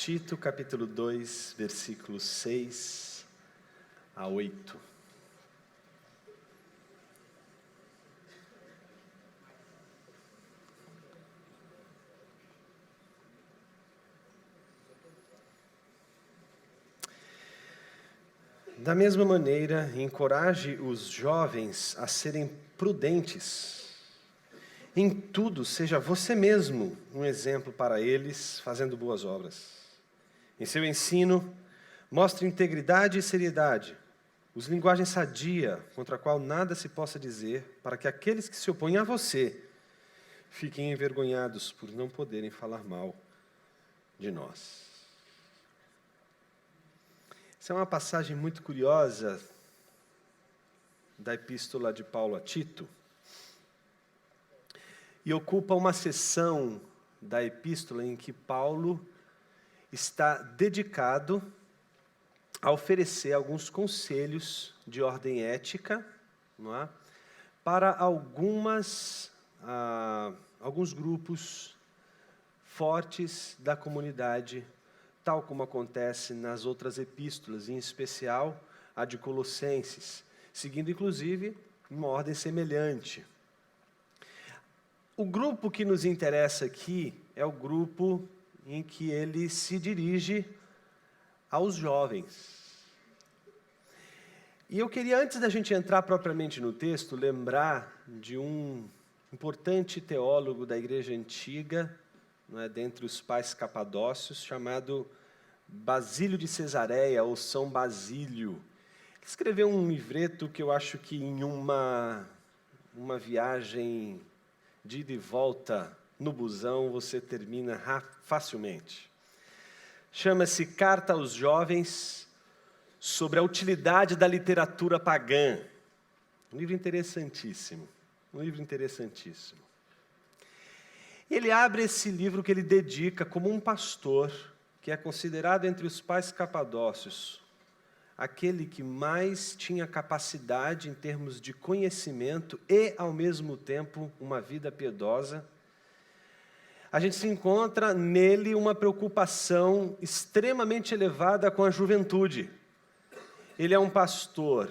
Tito, capítulo 2, versículos 6 a 8. Da mesma maneira, encoraje os jovens a serem prudentes. Em tudo, seja você mesmo um exemplo para eles, fazendo boas obras. Em seu ensino, mostre integridade e seriedade, use linguagem sadia, contra a qual nada se possa dizer, para que aqueles que se opõem a você fiquem envergonhados por não poderem falar mal de nós. Essa é uma passagem muito curiosa da epístola de Paulo a Tito e ocupa uma seção da epístola em que Paulo está dedicado a oferecer alguns conselhos de ordem ética, não é? Para alguns grupos fortes da comunidade, tal como acontece nas outras epístolas, em especial a de Colossenses, seguindo inclusive uma ordem semelhante. O grupo que nos interessa aqui é o grupo em que ele se dirige aos jovens. E eu queria, antes da gente entrar propriamente no texto, lembrar de um importante teólogo da Igreja Antiga, dentre os pais capadócios, chamado Basílio de Cesareia, ou São Basílio. Ele escreveu um livreto que eu acho que em uma viagem de ida e volta no busão você termina facilmente. Chama-se Carta aos Jovens sobre a utilidade da literatura pagã. Um livro interessantíssimo. Ele abre esse livro que ele dedica como um pastor, que é considerado entre os pais capadócios aquele que mais tinha capacidade em termos de conhecimento e, ao mesmo tempo, uma vida piedosa. A gente se encontra nele uma preocupação extremamente elevada com a juventude. Ele é um pastor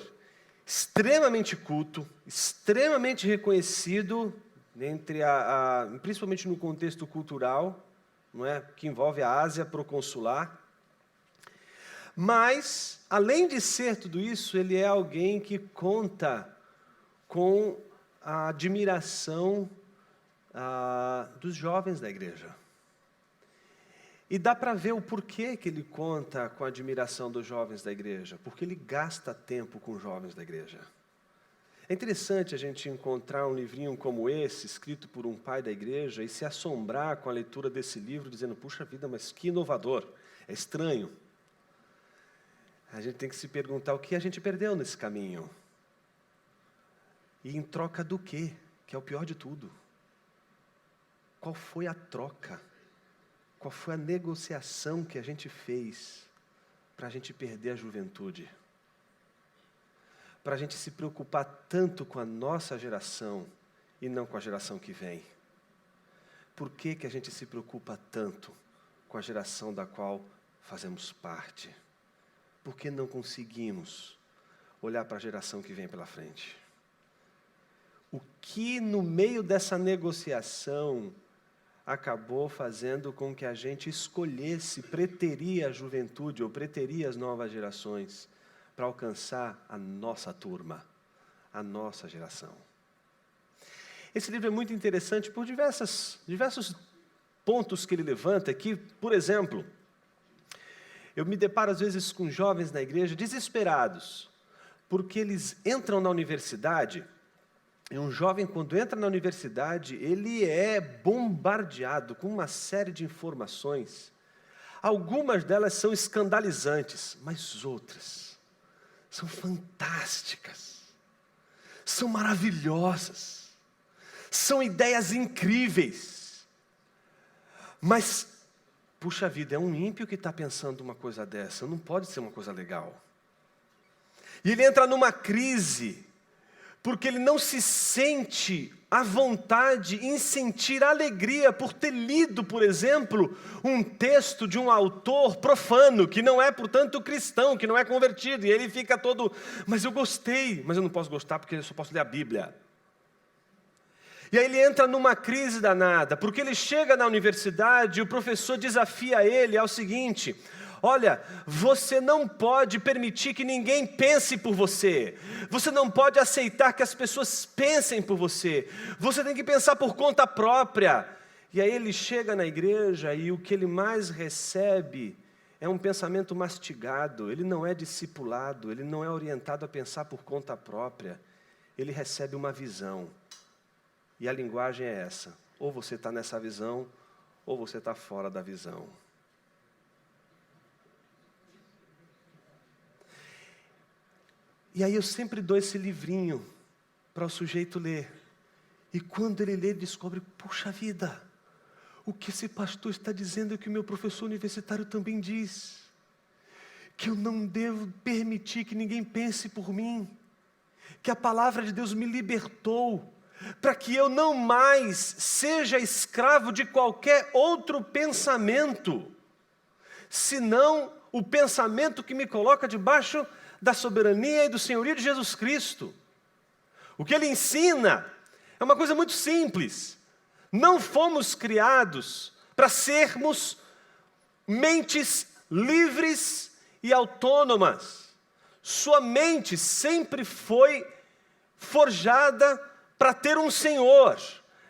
extremamente culto, extremamente reconhecido, principalmente no contexto cultural, não é? Que envolve a Ásia proconsular. Mas, além de ser tudo isso, ele é alguém que conta com a admiração dos jovens da igreja. E dá para ver o porquê que ele conta com a admiração dos jovens da igreja, porque ele gasta tempo com os jovens da igreja. É interessante a gente encontrar um livrinho como esse, escrito por um pai da igreja, e se assombrar com a leitura desse livro, dizendo, puxa vida, mas que inovador, é estranho. A gente tem que se perguntar o que a gente perdeu nesse caminho. E em troca do quê? Que é o pior de tudo. Qual foi a troca? Qual foi a negociação que a gente fez para a gente perder a juventude? Para a gente se preocupar tanto com a nossa geração e não com a geração que vem? Por que a gente se preocupa tanto com a geração da qual fazemos parte? Por que não conseguimos olhar para a geração que vem pela frente? O que, no meio dessa negociação, acabou fazendo com que a gente escolhesse, preteria a juventude, ou preteria as novas gerações, para alcançar a nossa turma, a nossa geração? Esse livro é muito interessante por diversos pontos que ele levanta aqui. Por exemplo, eu me deparo às vezes com jovens na igreja desesperados, porque eles entram na universidade, e um jovem, quando entra na universidade, ele é bombardeado com uma série de informações. Algumas delas são escandalizantes, mas outras são fantásticas, são maravilhosas, são ideias incríveis. Mas, puxa vida, é um ímpio que está pensando uma coisa dessa, não pode ser uma coisa legal. E ele entra numa crise, porque ele não se sente à vontade em sentir alegria por ter lido, por exemplo, um texto de um autor profano, que não é, portanto, cristão, que não é convertido, e ele fica todo, mas eu gostei, mas eu não posso gostar porque eu só posso ler a Bíblia. E aí ele entra numa crise danada, porque ele chega na universidade e o professor desafia ele ao seguinte: olha, você não pode permitir que ninguém pense por você. Você não pode aceitar que as pessoas pensem por você. Você tem que pensar por conta própria. E aí ele chega na igreja e o que ele mais recebe é um pensamento mastigado. Ele não é discipulado, ele não é orientado a pensar por conta própria. Ele recebe uma visão. E a linguagem é essa: ou você está nessa visão, ou você está fora da visão. E aí eu sempre dou esse livrinho para o sujeito ler. E quando ele lê, ele descobre, puxa vida, o que esse pastor está dizendo é que o meu professor universitário também diz. Que eu não devo permitir que ninguém pense por mim. Que a palavra de Deus me libertou, para que eu não mais seja escravo de qualquer outro pensamento, senão o pensamento que me coloca debaixo da soberania e do senhorio de Jesus Cristo. O que ele ensina é uma coisa muito simples. Não fomos criados para sermos mentes livres e autônomas. Sua mente sempre foi forjada para ter um senhor.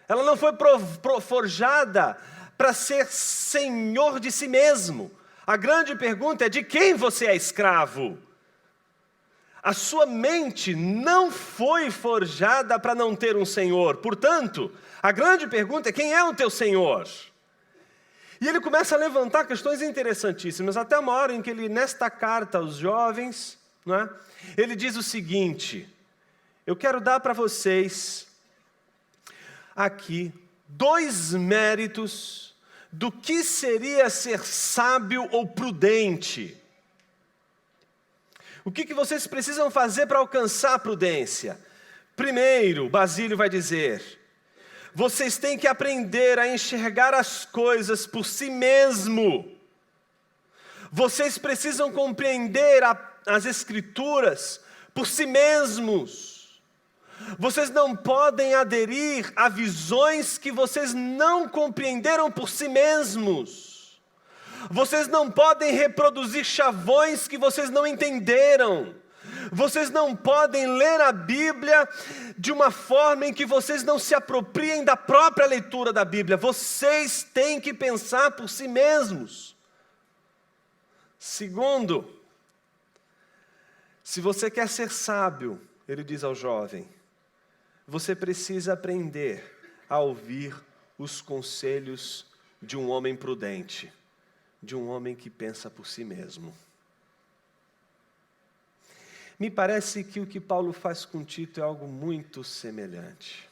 Ela não foi forjada para ser senhor de si mesmo. A grande pergunta é: de quem você é escravo? A sua mente não foi forjada para não ter um senhor. Portanto, a grande pergunta é: quem é o teu senhor? E ele começa a levantar questões interessantíssimas, até uma hora em que ele, nesta carta aos jovens, não é? Ele diz o seguinte: eu quero dar para vocês aqui 2 méritos do que seria ser sábio ou prudente. O que vocês precisam fazer para alcançar a prudência? Primeiro, Basílio vai dizer, vocês têm que aprender a enxergar as coisas por si mesmo. Vocês precisam compreender as Escrituras por si mesmos. Vocês não podem aderir a visões que vocês não compreenderam por si mesmos. Vocês não podem reproduzir chavões que vocês não entenderam. Vocês não podem ler a Bíblia de uma forma em que vocês não se apropriem da própria leitura da Bíblia. Vocês têm que pensar por si mesmos. Segundo, se você quer ser sábio, ele diz ao jovem, você precisa aprender a ouvir os conselhos de um homem prudente, de um homem que pensa por si mesmo. Me parece que o que Paulo faz com Tito é algo muito semelhante.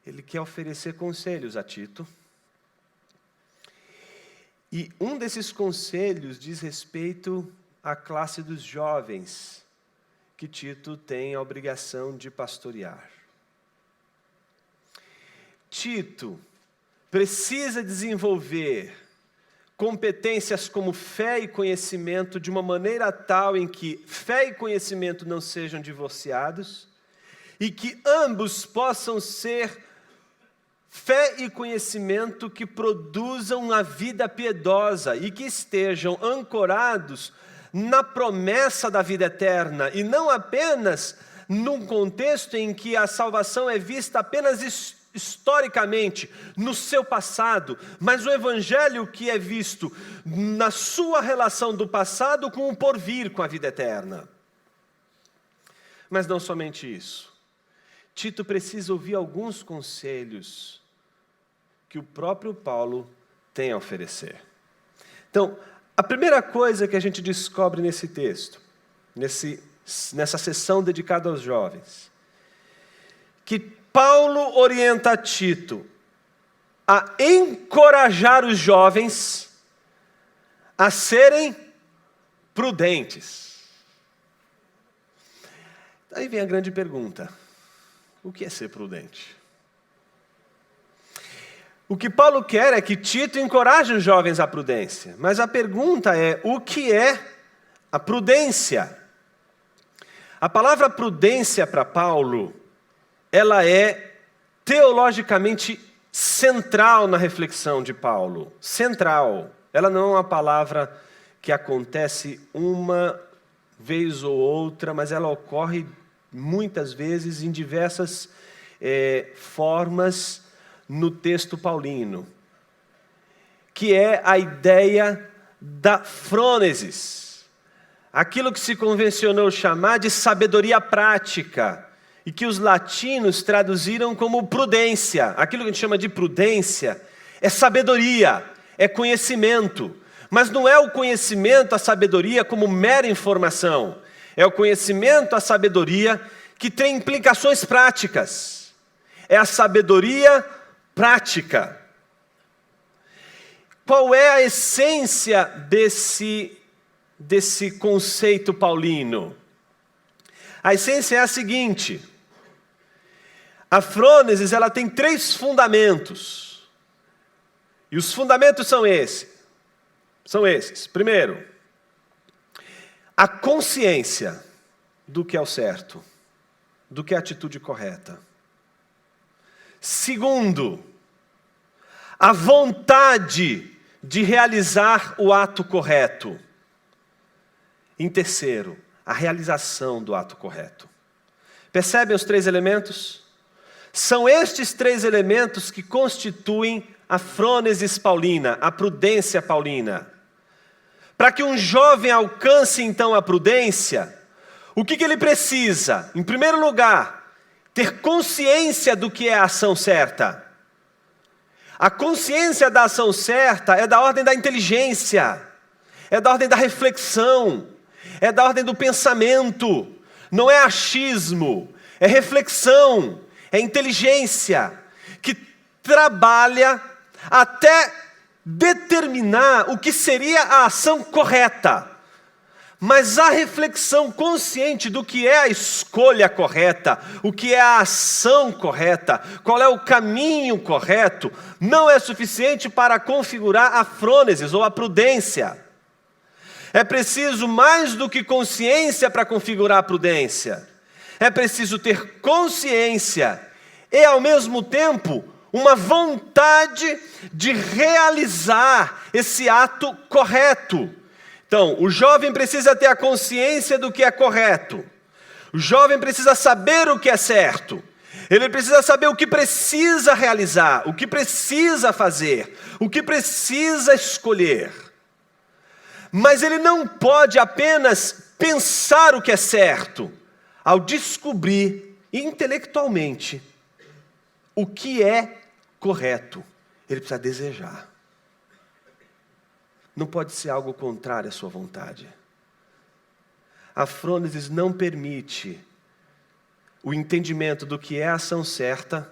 Ele quer oferecer conselhos a Tito. E um desses conselhos diz respeito à classe dos jovens, que Tito tem a obrigação de pastorear. Tito precisa desenvolver competências como fé e conhecimento de uma maneira tal em que fé e conhecimento não sejam divorciados e que ambos possam ser fé e conhecimento que produzam uma vida piedosa e que estejam ancorados na promessa da vida eterna e não apenas num contexto em que a salvação é vista apenas historicamente, no seu passado, mas o Evangelho que é visto na sua relação do passado com o porvir, com a vida eterna. Mas não somente isso. Tito precisa ouvir alguns conselhos que o próprio Paulo tem a oferecer. Então, a primeira coisa que a gente descobre nesse texto, nessa sessão dedicada aos jovens, que Paulo orienta Tito a encorajar os jovens a serem prudentes. Aí vem a grande pergunta: o que é ser prudente? O que Paulo quer é que Tito encoraje os jovens à prudência. Mas a pergunta é: o que é a prudência? A palavra prudência para Paulo, ela é teologicamente central na reflexão de Paulo. Central. Ela não é uma palavra que acontece uma vez ou outra, mas ela ocorre muitas vezes em diversas formas no texto paulino, que é a ideia da frônesis, aquilo que se convencionou chamar de sabedoria prática, e que os latinos traduziram como prudência. Aquilo que a gente chama de prudência é sabedoria, é conhecimento, mas não é o conhecimento, a sabedoria como mera informação, é o conhecimento, a sabedoria que tem implicações práticas, é a sabedoria prática. Qual é a essência desse conceito paulino? A essência é a seguinte: a frônesis, ela tem 3 fundamentos. E os fundamentos são esses. Primeiro, a consciência do que é o certo, do que é a atitude correta. Segundo, a vontade de realizar o ato correto. Em terceiro, a realização do ato correto. Percebem os 3 elementos? São estes 3 elementos que constituem a frônesis paulina, a prudência paulina. Para que um jovem alcance então a prudência, o que ele precisa? Em primeiro lugar, ter consciência do que é a ação certa. A consciência da ação certa é da ordem da inteligência, é da ordem da reflexão, é da ordem do pensamento, não é achismo, é reflexão, é inteligência, que trabalha até determinar o que seria a ação correta. Mas a reflexão consciente do que é a escolha correta, o que é a ação correta, qual é o caminho correto, não é suficiente para configurar a frônesis ou a prudência. É preciso mais do que consciência para configurar a prudência. É preciso ter consciência e, ao mesmo tempo, uma vontade de realizar esse ato correto. Então, o jovem precisa ter a consciência do que é correto. O jovem precisa saber o que é certo. Ele precisa saber o que precisa realizar, o que precisa fazer, o que precisa escolher. Mas ele não pode apenas pensar o que é certo, ao descobrir intelectualmente o que é correto. Ele precisa desejar. Não pode ser algo contrário à sua vontade. A frônesis não permite o entendimento do que é a ação certa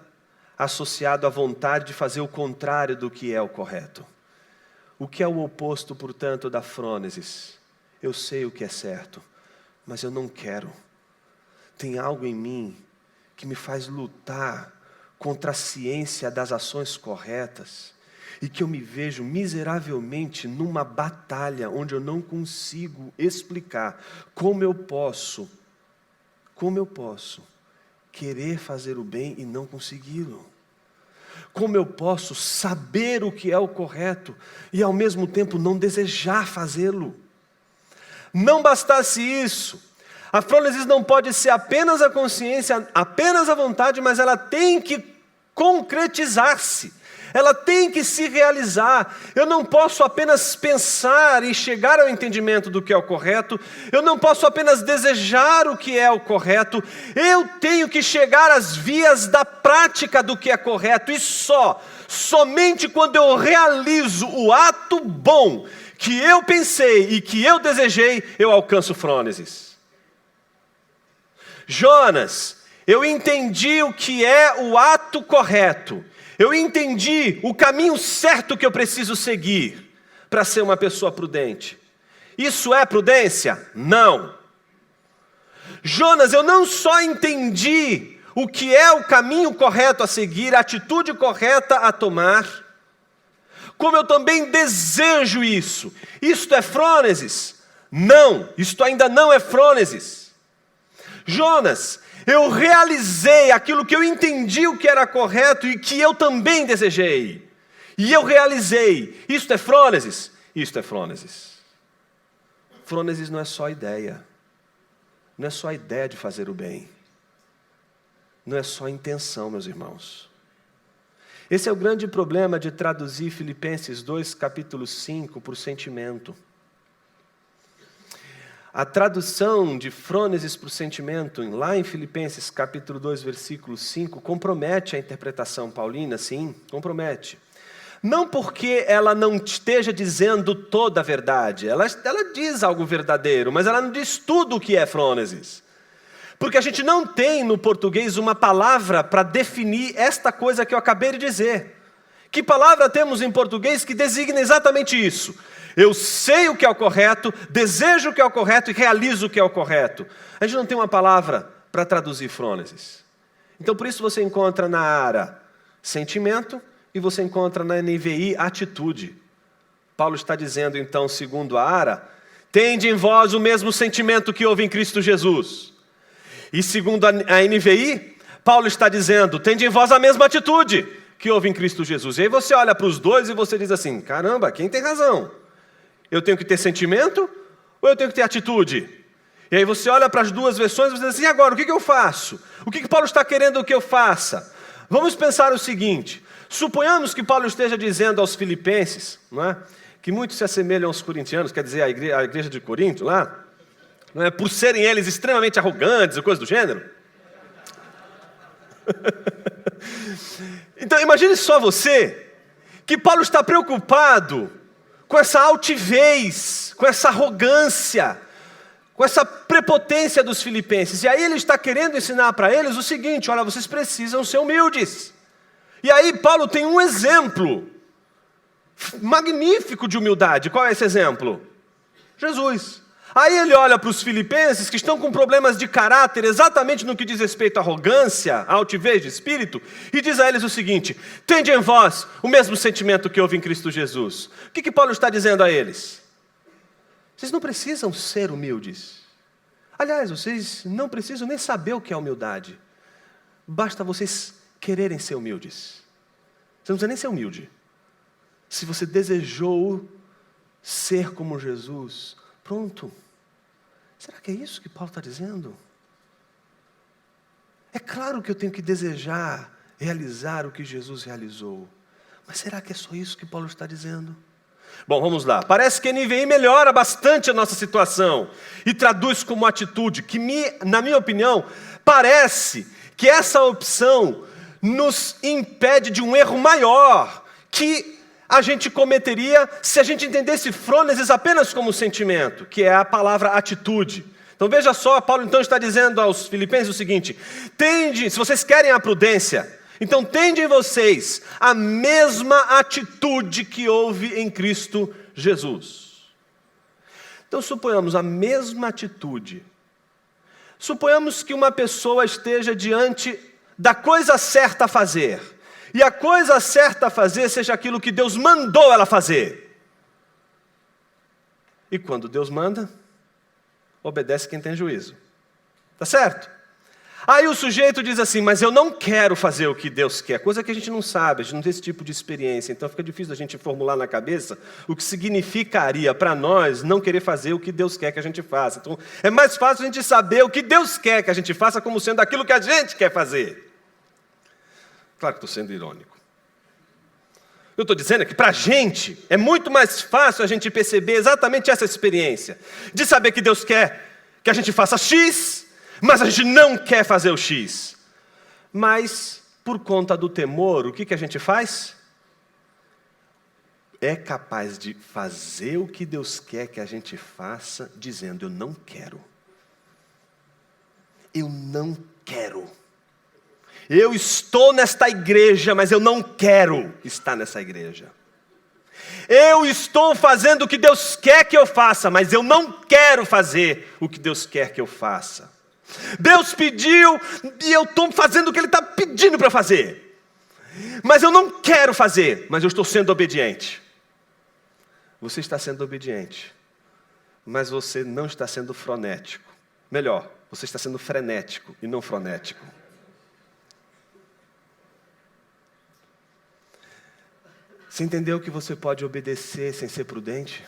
associado à vontade de fazer o contrário do que é o correto. O que é o oposto, portanto, da frônesis? Eu sei o que é certo, mas eu não quero. Tem algo em mim que me faz lutar contra a ciência das ações corretas e que eu me vejo miseravelmente numa batalha onde eu não consigo explicar como eu posso querer fazer o bem e não consegui-lo. Como eu posso saber o que é o correto e ao mesmo tempo não desejar fazê-lo? Não bastasse isso, a frônesis não pode ser apenas a consciência, apenas a vontade, mas ela tem que concretizar-se. Ela tem que se realizar. Eu não posso apenas pensar e chegar ao entendimento do que é o correto. Eu não posso apenas desejar o que é o correto. Eu tenho que chegar às vias da prática do que é correto. E somente quando eu realizo o ato bom que eu pensei e que eu desejei, eu alcanço frônesis. Jonas, eu entendi o que é o ato correto. Eu entendi o caminho certo que eu preciso seguir para ser uma pessoa prudente. Isso é prudência? Não. Jonas, eu não só entendi o que é o caminho correto a seguir, a atitude correta a tomar, como eu também desejo isso. Isto é frônesis? Não, isto ainda não é frônesis. Jonas, eu realizei aquilo que eu entendi o que era correto e que eu também desejei. E eu realizei. Isto é frônesis? Isto é frônesis. Frônesis não é só ideia. Não é só a ideia de fazer o bem. Não é só a intenção, meus irmãos. Esse é o grande problema de traduzir Filipenses 2, capítulo 5, por sentimento. A tradução de frônesis por sentimento, lá em Filipenses capítulo 2, versículo 5, compromete a interpretação paulina, sim, compromete. Não porque ela não esteja dizendo toda a verdade, ela diz algo verdadeiro, mas ela não diz tudo o que é frônesis. Porque a gente não tem no português uma palavra para definir esta coisa que eu acabei de dizer. Que palavra temos em português que designa exatamente isso? Eu sei o que é o correto, desejo o que é o correto e realizo o que é o correto. A gente não tem uma palavra para traduzir frônesis. Então, por isso você encontra na ARA sentimento e você encontra na NVI atitude. Paulo está dizendo, então, segundo a ARA, tende em vós o mesmo sentimento que houve em Cristo Jesus. E segundo a NVI, Paulo está dizendo, tende em vós a mesma atitude que houve em Cristo Jesus. E aí você olha para os dois e você diz assim, caramba, quem tem razão? Eu tenho que ter sentimento ou eu tenho que ter atitude? E aí você olha para as duas versões e você diz assim, e agora, o que eu faço? O que Paulo está querendo que eu faça? Vamos pensar o seguinte, suponhamos que Paulo esteja dizendo aos filipenses, não é? Que muitos se assemelham aos corintianos, quer dizer, a igreja de Corinto lá, não é? Por serem eles extremamente arrogantes e coisa do gênero. Então imagine só você, que Paulo está preocupado com essa altivez, com essa arrogância, com essa prepotência dos filipenses. E aí ele está querendo ensinar para eles o seguinte, olha, vocês precisam ser humildes. E aí Paulo tem um exemplo magnífico de humildade. Qual é esse exemplo? Jesus. Aí ele olha para os filipenses que estão com problemas de caráter, exatamente no que diz respeito à arrogância, à altivez de espírito, e diz a eles o seguinte, tende em vós o mesmo sentimento que houve em Cristo Jesus. O que Paulo está dizendo a eles? Vocês não precisam ser humildes. Aliás, vocês não precisam nem saber o que é humildade. Basta vocês quererem ser humildes. Você não precisa nem ser humilde. Se você desejou ser como Jesus, pronto. Será que é isso que Paulo está dizendo? É claro que eu tenho que desejar realizar o que Jesus realizou. Mas será que é só isso que Paulo está dizendo? Bom, vamos lá. Parece que a NVI melhora bastante a nossa situação e traduz como atitude, que na minha opinião, parece que essa opção nos impede de um erro maior, que a gente cometeria se a gente entendesse frônesis apenas como sentimento, que é a palavra atitude. Então veja só, Paulo então está dizendo aos filipenses o seguinte, se vocês querem a prudência, então tendem vocês a mesma atitude que houve em Cristo Jesus. Então suponhamos a mesma atitude. Suponhamos que uma pessoa esteja diante da coisa certa a fazer. E a coisa certa a fazer seja aquilo que Deus mandou ela fazer. E quando Deus manda, obedece quem tem juízo. Tá certo? Aí o sujeito diz assim, mas eu não quero fazer o que Deus quer. Coisa que a gente não sabe, a gente não tem esse tipo de experiência. Então fica difícil a gente formular na cabeça o que significaria para nós não querer fazer o que Deus quer que a gente faça. Então é mais fácil a gente saber o que Deus quer que a gente faça como sendo aquilo que a gente quer fazer. Claro que estou sendo irônico. Eu estou dizendo que para a gente é muito mais fácil a gente perceber exatamente essa experiência. De saber que Deus quer que a gente faça X, mas a gente não quer fazer o X. Mas, por conta do temor, o que a gente faz? É capaz de fazer o que Deus quer que a gente faça, dizendo, eu não quero. Eu não quero. Eu estou nesta igreja, mas eu não quero estar nessa igreja. Eu estou fazendo o que Deus quer que eu faça, mas eu não quero fazer o que Deus quer que eu faça. Deus pediu e eu estou fazendo o que Ele está pedindo para fazer. Mas eu não quero fazer, mas eu estou sendo obediente. Você está sendo obediente, mas você não está sendo frenético. Melhor, você está sendo frenético e não frenético. Você entendeu que você pode obedecer sem ser prudente?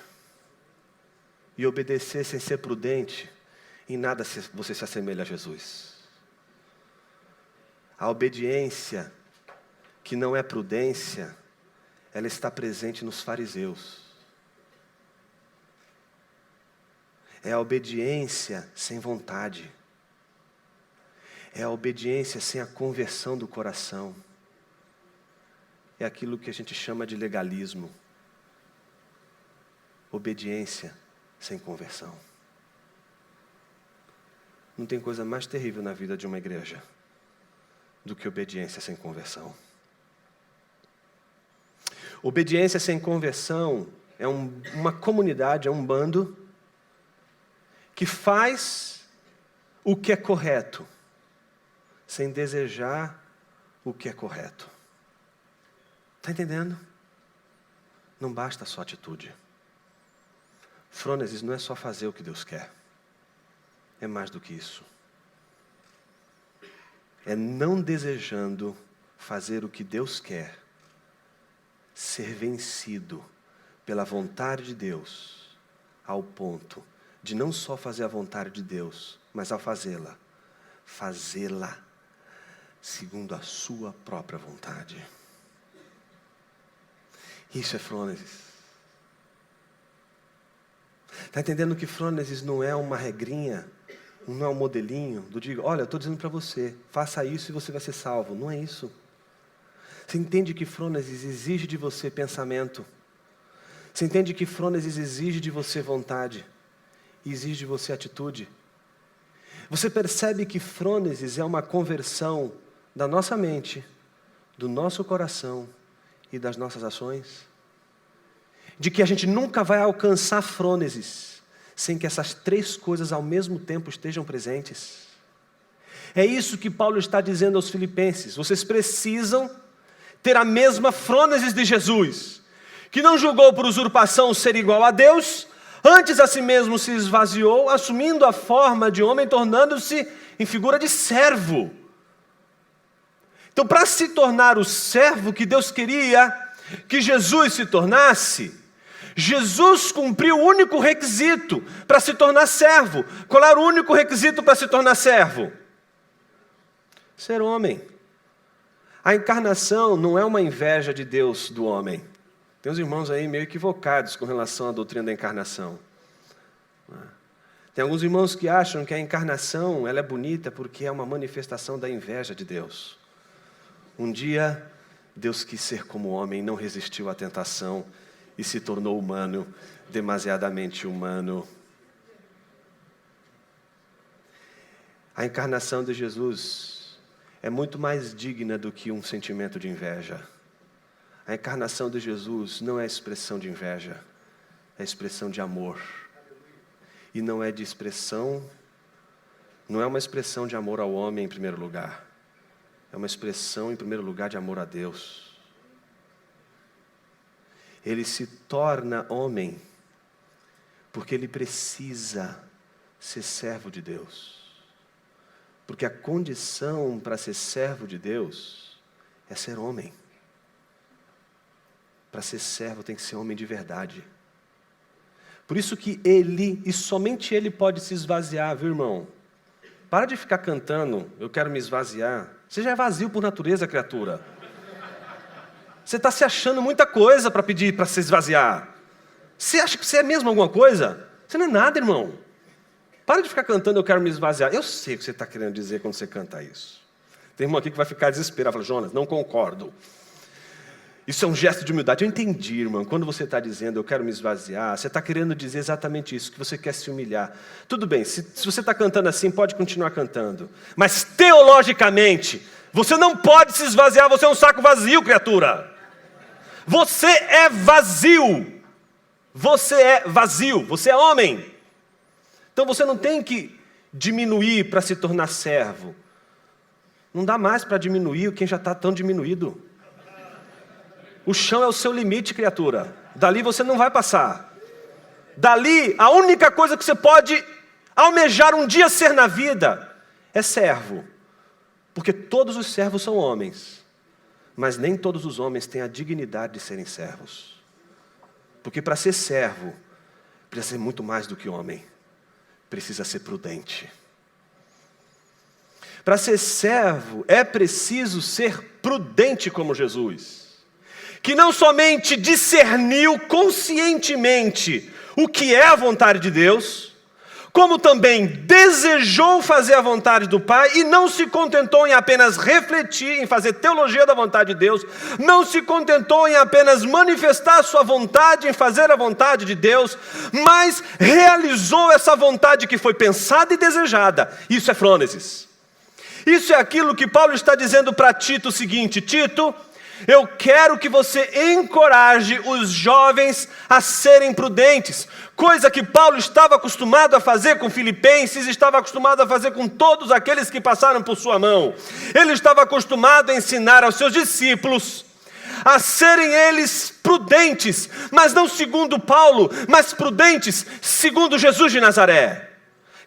E obedecer sem ser prudente, em nada você se assemelha a Jesus. A obediência que não é prudência, ela está presente nos fariseus. É a obediência sem vontade. É a obediência sem a conversão do coração. É aquilo que a gente chama de legalismo. Obediência sem conversão. Não tem coisa mais terrível na vida de uma igreja do que obediência sem conversão. Obediência sem conversão é uma comunidade, é um bando que faz o que é correto, sem desejar o que é correto. Está entendendo? Não basta só atitude. Frônesis não é só fazer o que Deus quer. É mais do que isso. É não desejando fazer o que Deus quer, ser vencido pela vontade de Deus, ao ponto de não só fazer a vontade de Deus, mas ao fazê-la segundo a sua própria vontade. Isso é frônesis. Está entendendo que frônesis não é uma regrinha, não é um modelinho do digo, olha, eu estou dizendo para você, faça isso e você vai ser salvo. Não é isso. Você entende que frônesis exige de você pensamento. Você entende que frônesis exige de você vontade. Exige de você atitude. Você percebe que frônesis é uma conversão da nossa mente, do nosso coração e das nossas ações? De que a gente nunca vai alcançar frônesis sem que essas três coisas ao mesmo tempo estejam presentes. É isso que Paulo está dizendo aos filipenses. Vocês precisam ter a mesma frônesis de Jesus, que não julgou por usurpação ser igual a Deus, antes a si mesmo se esvaziou, assumindo a forma de homem, tornando-se em figura de servo. Então, para se tornar o servo que Deus queria que Jesus se tornasse, Jesus cumpriu o único requisito para se tornar servo. Qual era o único requisito para se tornar servo? Ser homem. A encarnação não é uma inveja de Deus do homem. Tem uns irmãos aí meio equivocados com relação à doutrina da encarnação. Tem alguns irmãos que acham que a encarnação ela é bonita porque é uma manifestação da inveja de Deus. Um dia, Deus quis ser como homem, não resistiu à tentação e se tornou humano, demasiadamente humano. A encarnação de Jesus é muito mais digna do que um sentimento de inveja. A encarnação de Jesus não é expressão de inveja, é expressão de amor. E não é uma expressão de amor ao homem em primeiro lugar. É uma expressão em primeiro lugar de amor a Deus. Ele se torna homem porque ele precisa ser servo de Deus. Porque a condição para ser servo de Deus é ser homem. Para ser servo tem que ser homem de verdade. Por isso que ele, e somente ele pode se esvaziar, viu, irmão? Para de ficar cantando, eu quero me esvaziar. Você já é vazio por natureza, criatura. Você está se achando muita coisa para pedir para se esvaziar. Você acha que você é mesmo alguma coisa? Você não é nada, irmão. Para de ficar cantando, eu quero me esvaziar. Eu sei o que você está querendo dizer quando você canta isso. Tem irmão aqui que vai ficar desesperado. Fala, Jonas, não concordo. Isso é um gesto de humildade. Eu entendi, irmão. Quando você está dizendo, eu quero me esvaziar, você está querendo dizer exatamente isso, que você quer se humilhar. Tudo bem, se você está cantando assim, pode continuar cantando. Mas teologicamente, você não pode se esvaziar, você é um saco vazio, criatura. Você é vazio. Você é vazio, você é homem. Então você não tem que diminuir para se tornar servo. Não dá mais para diminuir quem já está tão diminuído. O chão é o seu limite, criatura. Dali você não vai passar. Dali, a única coisa que você pode almejar um dia ser na vida é servo. Porque todos os servos são homens. Mas nem todos os homens têm a dignidade de serem servos. Porque para ser servo, precisa ser muito mais do que homem. Precisa ser prudente. Para ser servo, é preciso ser prudente como Jesus, que não somente discerniu conscientemente o que é a vontade de Deus, como também desejou fazer a vontade do Pai e não se contentou em apenas refletir, em fazer teologia da vontade de Deus, não se contentou em apenas manifestar a sua vontade, em fazer a vontade de Deus, mas realizou essa vontade que foi pensada e desejada. Isso é frônesis. Isso é aquilo que Paulo está dizendo para Tito o seguinte: Tito, eu quero que você encoraje os jovens a serem prudentes, coisa que Paulo estava acostumado a fazer com Filipenses, estava acostumado a fazer com todos aqueles que passaram por sua mão. Ele estava acostumado a ensinar aos seus discípulos a serem eles prudentes, mas não segundo Paulo, mas prudentes segundo Jesus de Nazaré.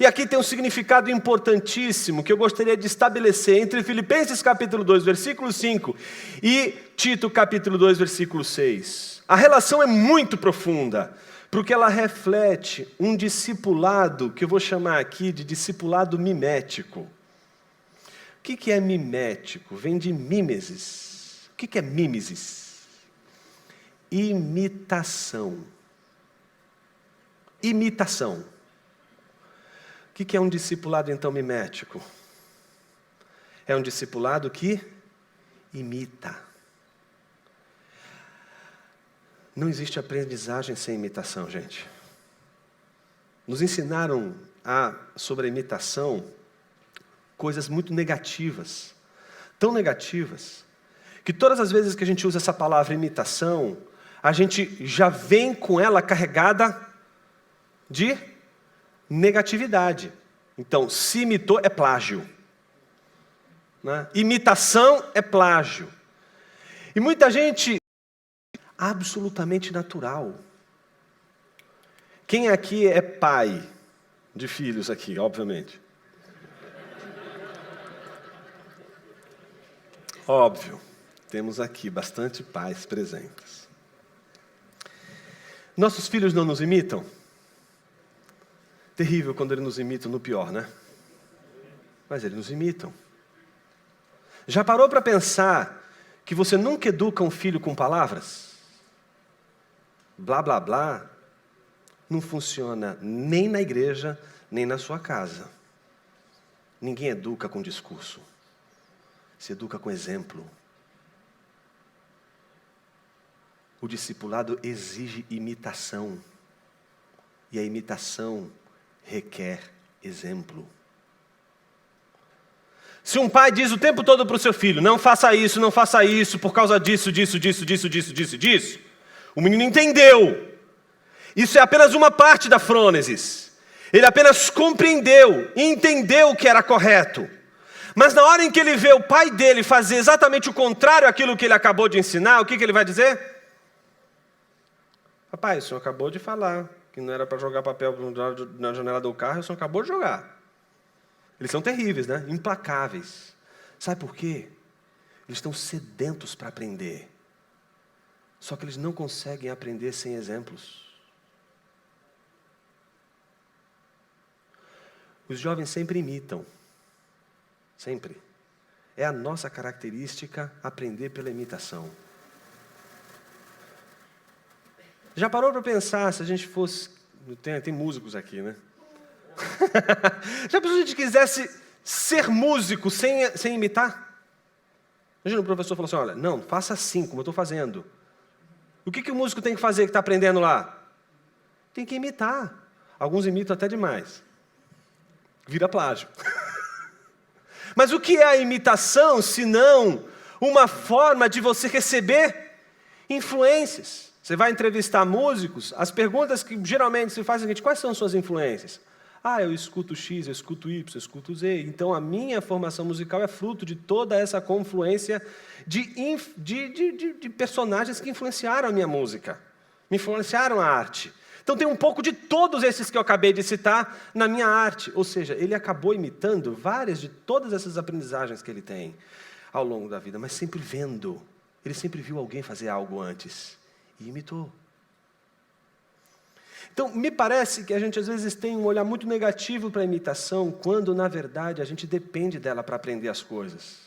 E aqui tem um significado importantíssimo que eu gostaria de estabelecer entre Filipenses capítulo 2, versículo 5 e Tito capítulo 2, versículo 6. A relação é muito profunda, porque ela reflete um discipulado que eu vou chamar aqui de discipulado mimético. O que é mimético? Vem de mimesis. O que é mimesis? Imitação. Imitação. O que é um discipulado, então, mimético? É um discipulado que imita. Não existe aprendizagem sem imitação, gente. Nos ensinaram sobre a imitação coisas muito negativas. Tão negativas, que todas as vezes que a gente usa essa palavra imitação, a gente já vem com ela carregada de negatividade. Então, se imitou é plágio, né? Imitação é plágio. E muita gente, absolutamente natural. Quem aqui é pai de filhos aqui, obviamente? Óbvio, temos aqui bastante pais presentes. Nossos filhos não nos imitam? Terrível quando eles nos imitam no pior, né? Mas eles nos imitam. Já parou para pensar que você nunca educa um filho com palavras? Blá, blá, blá. Não funciona nem na igreja, nem na sua casa. Ninguém educa com discurso. Se educa com exemplo. O discipulado exige imitação. E a imitação requer exemplo. Se um pai diz o tempo todo para o seu filho, não faça isso, por causa disso, disso, o menino entendeu. Isso é apenas uma parte da frônesis. Ele apenas compreendeu e entendeu o que era correto. Mas na hora em que ele vê o pai dele fazer exatamente o contrário àquilo que ele acabou de ensinar, o que ele vai dizer? Papai, o senhor acabou de falar que não era para jogar papel na janela do carro, o senhor acabou de jogar. Eles são terríveis, né? Implacáveis. Sabe por quê? Eles estão sedentos para aprender. Só que eles não conseguem aprender sem exemplos. Os jovens sempre imitam. Sempre. É a nossa característica aprender pela imitação. Já parou para pensar se a gente fosse... Tem músicos aqui, né? Já pensou se a gente quisesse ser músico sem imitar? Imagina o professor falou assim, olha, não, faça assim, como eu estou fazendo. O que o músico tem que fazer que está aprendendo lá? Tem que imitar. Alguns imitam até demais. Vira plágio. Mas o que é a imitação, se não uma forma de você receber influências? Você vai entrevistar músicos, as perguntas que geralmente se fazem é: quais são suas influências? Eu escuto X, eu escuto Y, eu escuto Z. Então, a minha formação musical é fruto de toda essa confluência de personagens que influenciaram a minha música, me influenciaram a arte. Então, tem um pouco de todos esses que eu acabei de citar na minha arte. Ou seja, ele acabou imitando várias de todas essas aprendizagens que ele tem ao longo da vida, mas sempre vendo. Ele sempre viu alguém fazer algo antes e imitou. Então, me parece que a gente às vezes tem um olhar muito negativo para a imitação, quando, na verdade, a gente depende dela para aprender as coisas.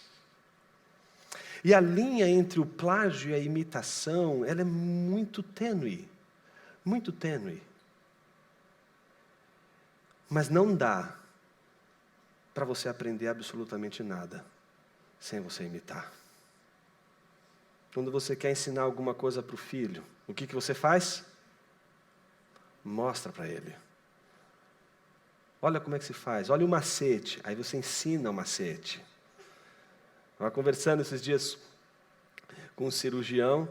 E a linha entre o plágio e a imitação, ela é muito tênue. Muito tênue. Mas não dá para você aprender absolutamente nada sem você imitar. Quando você quer ensinar alguma coisa para o filho, o que você faz? Mostra para ele. Olha como é que se faz. Olha o macete. Aí você ensina o macete. Eu estava conversando esses dias com um cirurgião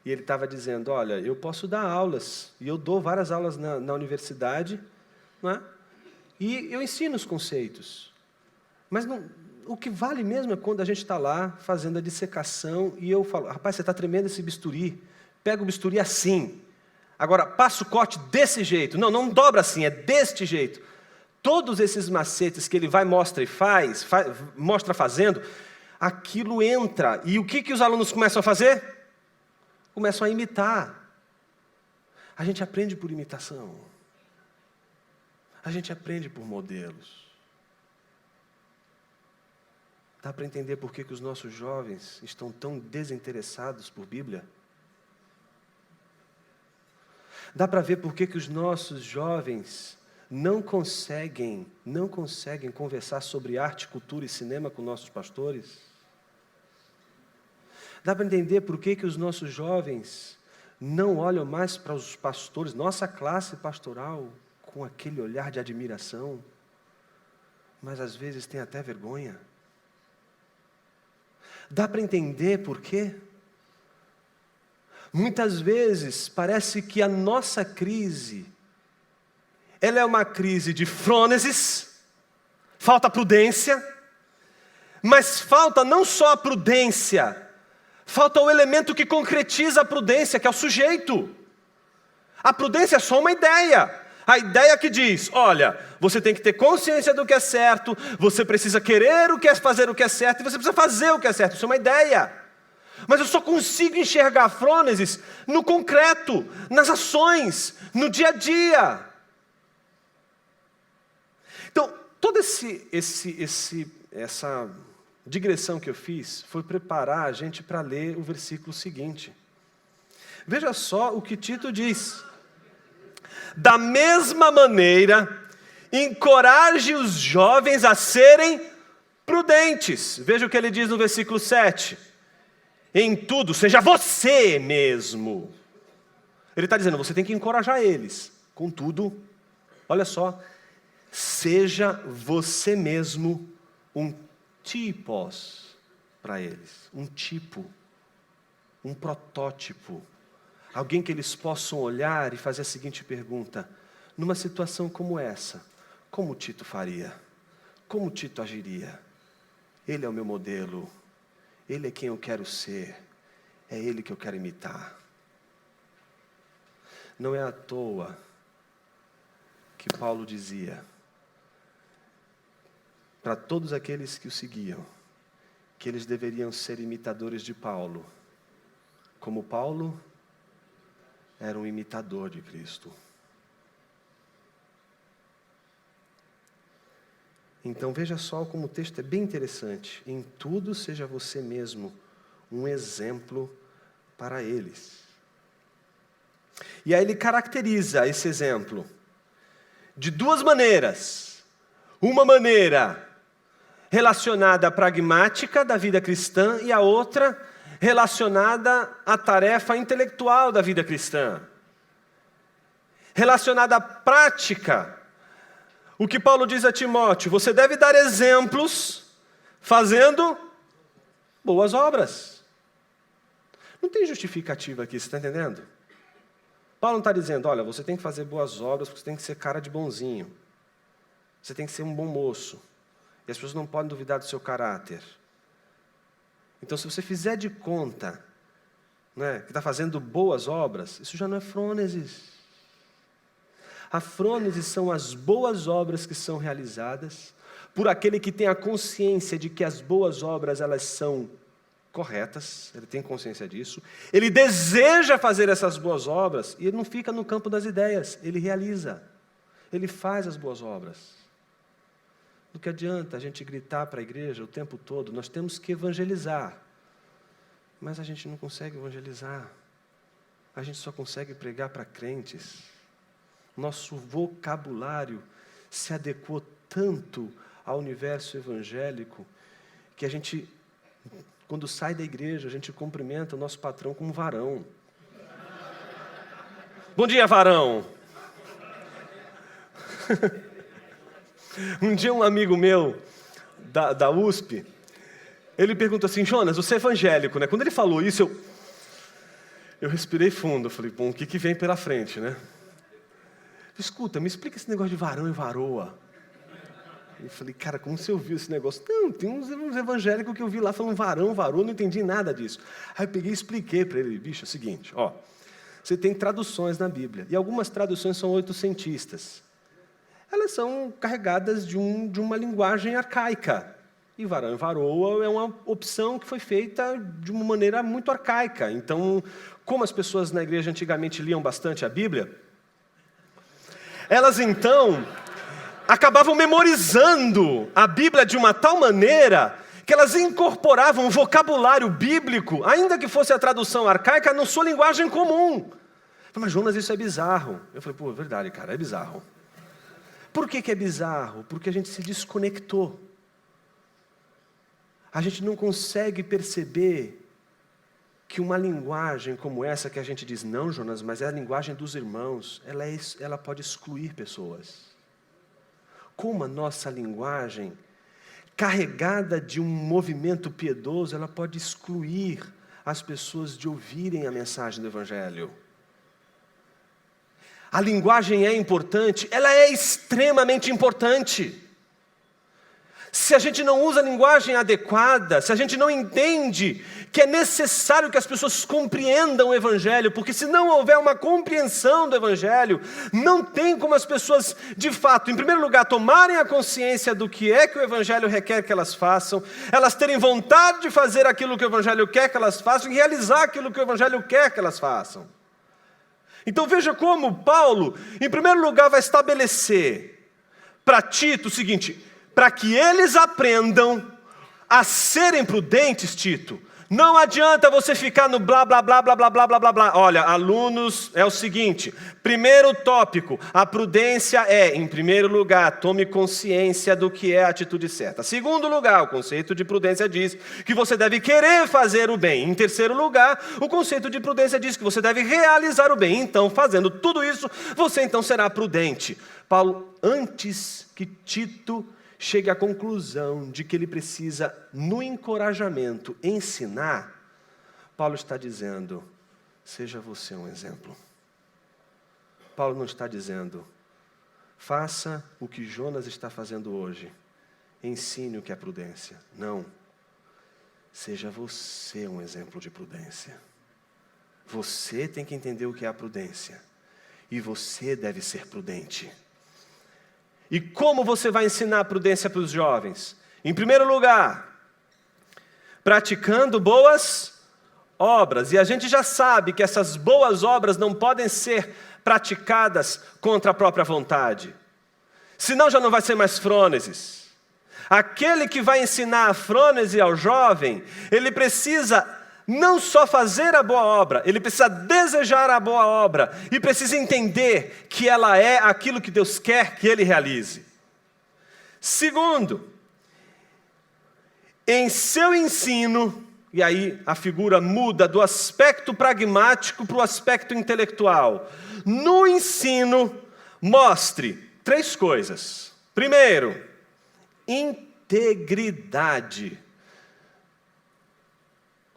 e ele estava dizendo, olha, eu posso dar aulas, e eu dou várias aulas na universidade, não é? E eu ensino os conceitos. Mas o que vale mesmo é quando a gente está lá fazendo a dissecação e eu falo, rapaz, você está tremendo esse bisturi. Pega o bisturi assim. Agora, passa o corte desse jeito. Não dobra assim, é deste jeito. Todos esses macetes que ele vai, mostra e mostra fazendo, aquilo entra. E o que os alunos começam a fazer? Começam a imitar. A gente aprende por imitação. A gente aprende por modelos. Dá para entender por que os nossos jovens estão tão desinteressados por Bíblia? Dá para ver por que os nossos jovens não conseguem conversar sobre arte, cultura e cinema com nossos pastores? Dá para entender por que os nossos jovens não olham mais para os pastores, nossa classe pastoral, com aquele olhar de admiração, mas às vezes tem até vergonha? Dá para entender por quê? Muitas vezes parece que a nossa crise, ela é uma crise de frônesis, falta prudência, mas falta não só a prudência, falta o elemento que concretiza a prudência, que é o sujeito. A prudência é só uma ideia. A ideia que diz, olha, você tem que ter consciência do que é certo, você precisa querer fazer o que é certo, e você precisa fazer o que é certo. Isso é uma ideia. Mas eu só consigo enxergar frônesis no concreto, nas ações, no dia a dia. Então, toda essa digressão que eu fiz foi preparar a gente para ler o versículo seguinte. Veja só o que Tito diz. Da mesma maneira, encoraje os jovens a serem prudentes. Veja o que ele diz no versículo 7. Em tudo, seja você mesmo. Ele está dizendo, você tem que encorajar eles. Contudo, olha só, seja você mesmo um tipos para eles. Um tipo, um protótipo. Alguém que eles possam olhar e fazer a seguinte pergunta: numa situação como essa, como Tito faria? Como Tito agiria? Ele é o meu modelo, ele é quem eu quero ser, é ele que eu quero imitar. Não é à toa que Paulo dizia para todos aqueles que o seguiam, que eles deveriam ser imitadores de Paulo, como Paulo era um imitador de Cristo. Então veja só como o texto é bem interessante. Em tudo seja você mesmo um exemplo para eles. E aí ele caracteriza esse exemplo de duas maneiras. Uma maneira relacionada à pragmática da vida cristã e a outra relacionada à tarefa intelectual da vida cristã. Relacionada à prática. O que Paulo diz a Timóteo: você deve dar exemplos fazendo boas obras. Não tem justificativa aqui, você está entendendo? Paulo não está dizendo, olha, você tem que fazer boas obras porque você tem que ser cara de bonzinho. Você tem que ser um bom moço. E as pessoas não podem duvidar do seu caráter. Então, se você fizer de conta, né, que está fazendo boas obras, isso já não é frônesis. A frônesis são as boas obras que são realizadas por aquele que tem a consciência de que as boas obras elas são corretas, ele tem consciência disso, ele deseja fazer essas boas obras e ele não fica no campo das ideias, ele realiza, ele faz as boas obras. Do que adianta a gente gritar para a igreja o tempo todo, nós temos que evangelizar, mas a gente não consegue evangelizar, a gente só consegue pregar para crentes. Nosso vocabulário se adequou tanto ao universo evangélico que a gente, quando sai da igreja, a gente cumprimenta o nosso patrão como varão. Bom dia, varão! Um dia um amigo meu, da USP, ele perguntou assim, Jonas, você é evangélico, né? Quando ele falou isso, eu respirei fundo, eu falei, bom, o que vem pela frente, né? Escuta, me explica esse negócio de varão e varoa. Eu falei, cara, como você ouviu esse negócio? Não, tem uns evangélicos que eu vi lá falando varão, varoa, não entendi nada disso. Aí eu peguei e expliquei para ele, bicho, é o seguinte, ó, você tem traduções na Bíblia, e algumas traduções são oitocentistas. Elas são carregadas de uma linguagem arcaica. E varão e varoa é uma opção que foi feita de uma maneira muito arcaica. Então, como as pessoas na igreja antigamente liam bastante a Bíblia, elas então acabavam memorizando a Bíblia de uma tal maneira que elas incorporavam o vocabulário bíblico, ainda que fosse a tradução arcaica, na sua linguagem comum. Mas Jonas, isso é bizarro. Eu falei, pô, é verdade, cara, é bizarro. Por que é bizarro? Porque a gente se desconectou. A gente não consegue perceber que uma linguagem como essa que a gente diz, não, Jonas, mas é a linguagem dos irmãos, ela pode excluir pessoas. Como a nossa linguagem, carregada de um movimento piedoso, ela pode excluir as pessoas de ouvirem a mensagem do Evangelho. A linguagem é importante, ela é extremamente importante. Se a gente não usa a linguagem adequada, se a gente não entende que é necessário que as pessoas compreendam o Evangelho, porque se não houver uma compreensão do Evangelho, não tem como as pessoas, de fato, em primeiro lugar, tomarem a consciência do que é que o Evangelho requer que elas façam, elas terem vontade de fazer aquilo que o Evangelho quer que elas façam e realizar aquilo que o Evangelho quer que elas façam. Então veja como Paulo, em primeiro lugar, vai estabelecer para Tito o seguinte, para que eles aprendam a serem prudentes, Tito. Não adianta você ficar no blá, blá, blá, blá, blá, blá, blá, blá, blá. Olha, alunos, é o seguinte, primeiro tópico, a prudência é, em primeiro lugar, tome consciência do que é a atitude certa. Segundo lugar, o conceito de prudência diz que você deve querer fazer o bem. Em terceiro lugar, o conceito de prudência diz que você deve realizar o bem. Então, fazendo tudo isso, você então será prudente. Paulo, antes que Tito chegue à conclusão de que ele precisa, no encorajamento, ensinar, Paulo está dizendo, seja você um exemplo. Paulo não está dizendo, faça o que Jonas está fazendo hoje, ensine o que é prudência. Não, seja você um exemplo de prudência. Você tem que entender o que é a prudência, e você deve ser prudente. E como você vai ensinar a prudência para os jovens? Em primeiro lugar, praticando boas obras. E a gente já sabe que essas boas obras não podem ser praticadas contra a própria vontade. Senão já não vai ser mais frônesis. Aquele que vai ensinar a frônese ao jovem, ele precisa não só fazer a boa obra, ele precisa desejar a boa obra e precisa entender que ela é aquilo que Deus quer que ele realize. Segundo, em seu ensino, e aí a figura muda do aspecto pragmático para o aspecto intelectual. No ensino, mostre 3 coisas. Primeiro, integridade.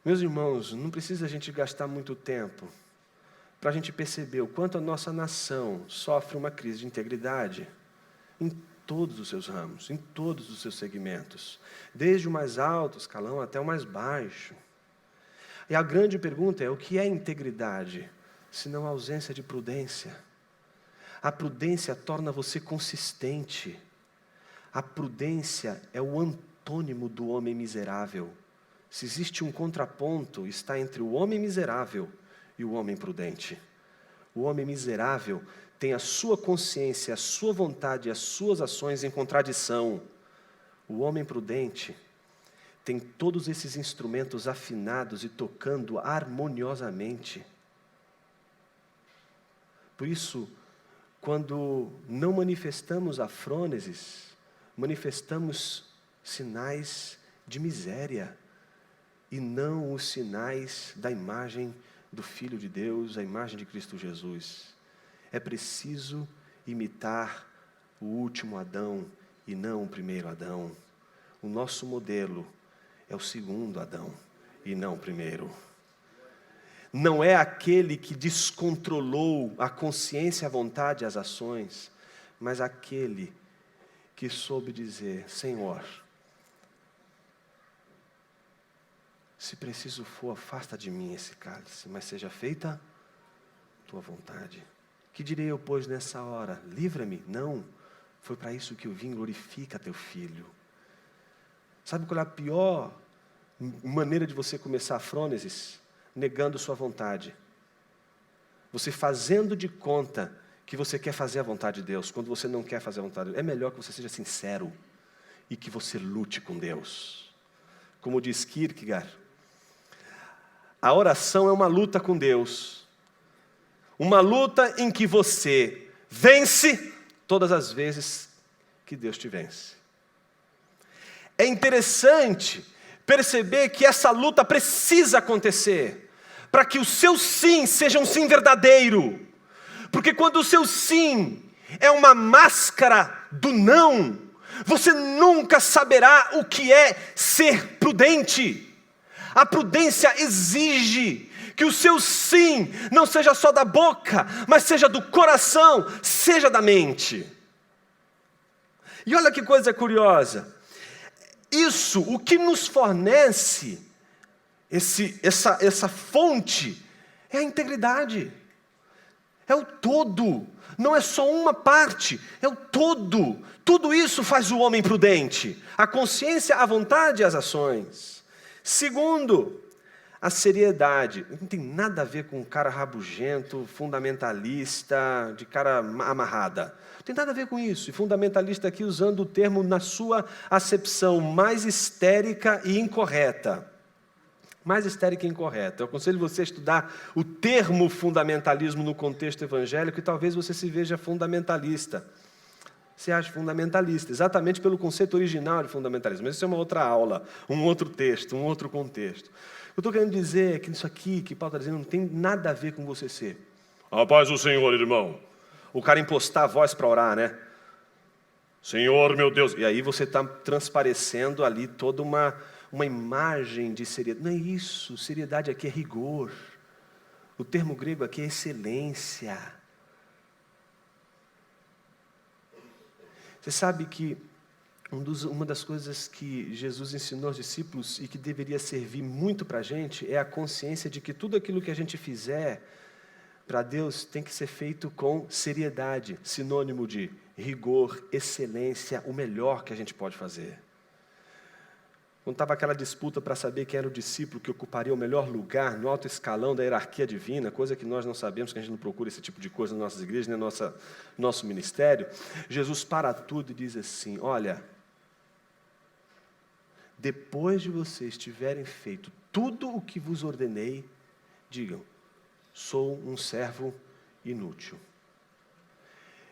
Meus irmãos, não precisa a gente gastar muito tempo para a gente perceber o quanto a nossa nação sofre uma crise de integridade. Em todos os seus ramos, em todos os seus segmentos, desde o mais alto escalão até o mais baixo. E a grande pergunta é: o que é integridade, senão a ausência de prudência? A prudência torna você consistente. A prudência é o antônimo do homem miserável. Se existe um contraponto, está entre o homem miserável e o homem prudente. O homem miserável tem a sua consciência, a sua vontade, as suas ações em contradição. O homem prudente tem todos esses instrumentos afinados e tocando harmoniosamente. Por isso, quando não manifestamos a frônesis, manifestamos sinais de miséria, e não os sinais da imagem do Filho de Deus, a imagem de Cristo Jesus. É preciso imitar o último Adão e não o primeiro Adão. O nosso modelo é o segundo Adão e não o primeiro. Não é aquele que descontrolou a consciência, a vontade e as ações, mas aquele que soube dizer: Senhor, se preciso for, afasta de mim esse cálice, mas seja feita tua vontade. Que direi eu, pois, nessa hora? Livra-me? Não, foi para isso que eu vim, glorifica teu filho. Sabe qual é a pior maneira de você começar a frônesis? Negando sua vontade. Você fazendo de conta que você quer fazer a vontade de Deus, quando você não quer fazer a vontade de Deus. É melhor que você seja sincero e que você lute com Deus. Como diz Kierkegaard, a oração é uma luta com Deus. Uma luta em que você vence todas as vezes que Deus te vence. É interessante perceber que essa luta precisa acontecer, para que o seu sim seja um sim verdadeiro. Porque quando o seu sim é uma máscara do não, você nunca saberá o que é ser prudente. A prudência exige que o seu sim não seja só da boca, mas seja do coração, seja da mente. E olha que coisa curiosa. Isso, o que nos fornece essa fonte, é a integridade. É o todo. Não é só uma parte, é o todo. Tudo isso faz o homem prudente. A consciência, a vontade e as ações. Segundo, a seriedade. Não tem nada a ver com um cara rabugento, fundamentalista, de cara amarrada. Não tem nada a ver com isso. E fundamentalista aqui usando o termo na sua acepção mais histérica e incorreta. Mais histérica e incorreta. Eu aconselho você a estudar o termo fundamentalismo no contexto evangélico e talvez você se veja fundamentalista. Você acha fundamentalista, exatamente pelo conceito original de fundamentalismo. Mas isso é uma outra aula, um outro texto, um outro contexto. Eu estou querendo dizer que isso aqui, que Paulo está dizendo, não tem nada a ver com você ser. A paz do Senhor, irmão. O cara impostar a voz para orar, né? Senhor, meu Deus. E aí você está transparecendo ali toda uma imagem de seriedade. Não é isso, seriedade aqui é rigor. O termo grego aqui é excelência. Você sabe que uma das coisas que Jesus ensinou aos discípulos e que deveria servir muito para a gente é a consciência de que tudo aquilo que a gente fizer para Deus tem que ser feito com seriedade, sinônimo de rigor, excelência, o melhor que a gente pode fazer. Quando estava aquela disputa para saber quem era o discípulo que ocuparia o melhor lugar no alto escalão da hierarquia divina, coisa que nós não sabemos, que a gente não procura esse tipo de coisa nas nossas igrejas, nem no nosso ministério, Jesus para tudo e diz assim: olha, depois de vocês tiverem feito tudo o que vos ordenei, digam, sou um servo inútil.